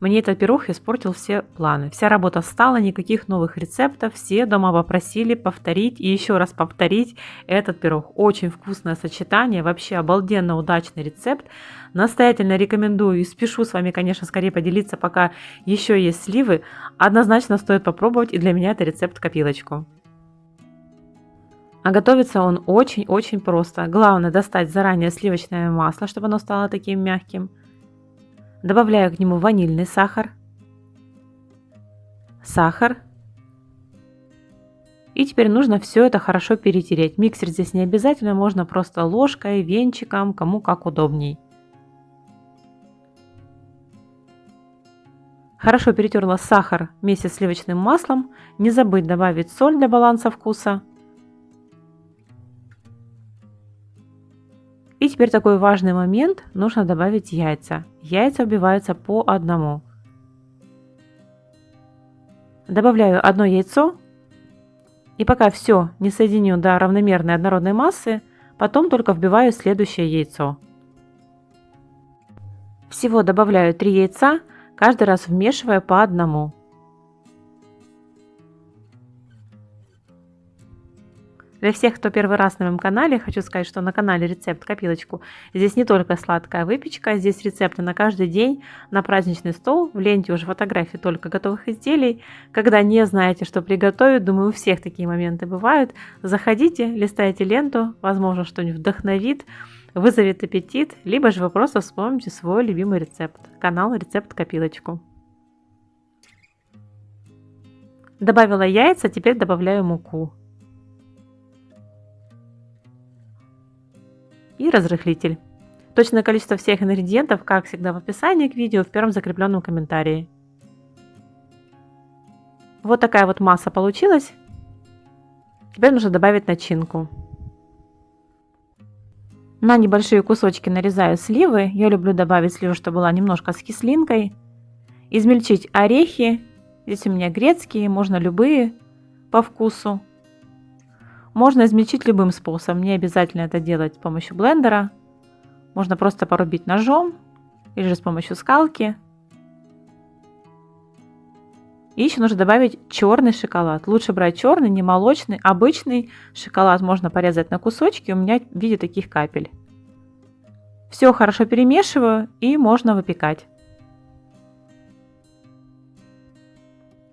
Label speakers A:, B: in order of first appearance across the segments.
A: Мне этот пирог испортил все планы. Вся работа встала, никаких новых рецептов. Все дома попросили повторить и еще раз повторить этот пирог. Очень вкусное сочетание, вообще обалденно удачный рецепт. Настоятельно рекомендую и спешу с вами, конечно, скорее поделиться, пока еще есть сливы. Однозначно стоит попробовать, и для меня это рецепт в копилочку. А готовится он очень-очень просто. Главное достать заранее сливочное масло, чтобы оно стало таким мягким. Добавляю к нему ванильный сахар, и теперь нужно все это хорошо перетереть. Миксер здесь не обязательно, можно просто ложкой, венчиком, кому как удобней. Хорошо перетерла сахар вместе с сливочным маслом. Не забыть добавить соль для баланса вкуса. И теперь такой важный момент, нужно добавить яйца. Яйца убиваются по одному. Добавляю одно яйцо. И пока все не соединю до равномерной однородной массы, потом только вбиваю следующее яйцо. Всего добавляю 3 яйца, каждый раз вмешивая по одному. Для всех, кто первый раз на моем канале, хочу сказать, что на канале рецепт копилочку. Здесь не только сладкая выпечка, здесь рецепты на каждый день, на праздничный стол. В ленте уже фотографии только готовых изделий. Когда не знаете, что приготовить, думаю, у всех такие моменты бывают. Заходите, листайте ленту, возможно, что-нибудь вдохновит, вызовет аппетит, либо же вы просто вспомните свой любимый рецепт. Канал «Рецепт копилочку». Добавила яйца, теперь добавляю муку. И разрыхлитель. Точное количество всех ингредиентов, как всегда, в описании к видео, в первом закрепленном комментарии. Вот такая вот масса получилась. Теперь нужно добавить начинку. На небольшие кусочки нарезаю сливы. Я люблю добавить сливу, чтобы была немножко с кислинкой. Измельчить орехи. Здесь у меня грецкие, можно любые по вкусу. Можно измельчить любым способом, не обязательно это делать с помощью блендера. Можно просто порубить ножом или же с помощью скалки. И еще нужно добавить черный шоколад. Лучше брать черный, не молочный. Обычный шоколад можно порезать на кусочки, у меня в виде таких капель. Все хорошо перемешиваю и можно выпекать.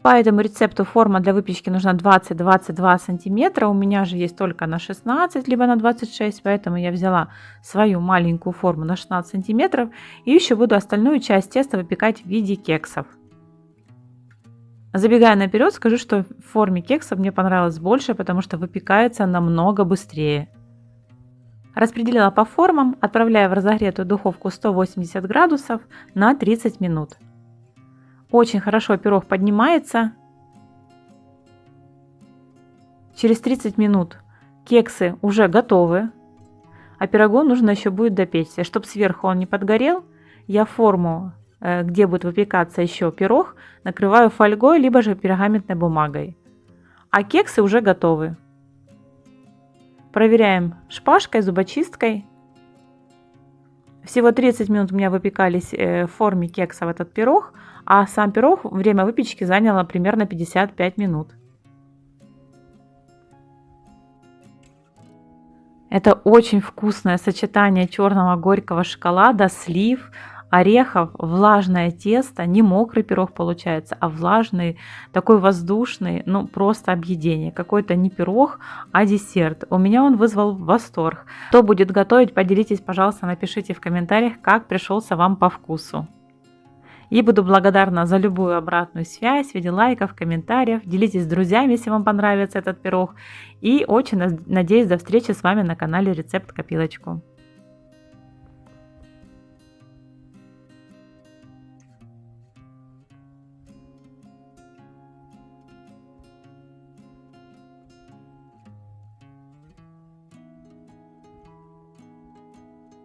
A: По этому рецепту форма для выпечки нужна 20-22 сантиметра. У меня же есть только на 16, либо на 26, поэтому я взяла свою маленькую форму на 16 сантиметров. И еще буду остальную часть теста выпекать в виде кексов. Забегая наперед, скажу, что в форме кексов мне понравилось больше, потому что выпекается намного быстрее. Распределила по формам, отправляю в разогретую духовку 180 градусов на 30 минут. Очень хорошо пирог поднимается. Через 30 минут кексы уже готовы, а пирогу нужно еще будет допечься. Чтобы сверху он не подгорел, я форму, где будет выпекаться еще пирог, накрываю фольгой, либо же пергаментной бумагой. А кексы уже готовы. Проверяем шпажкой, зубочисткой. Всего 30 минут у меня выпекались в форме кексов этот пирог, а сам пирог время выпечки заняло примерно 55 минут. Это очень вкусное сочетание черного горького шоколада, слив, орехов, влажное тесто, не мокрый пирог получается, а влажный, такой воздушный, ну просто объедение. Какой-то не пирог, а десерт. У меня он вызвал восторг. Кто будет готовить, поделитесь, пожалуйста, напишите в комментариях, как пришелся вам по вкусу. И буду благодарна за любую обратную связь в виде лайков, комментариев. Делитесь с друзьями, если вам понравится этот пирог. И очень надеюсь до встречи с вами на канале Рецепт Копилочку.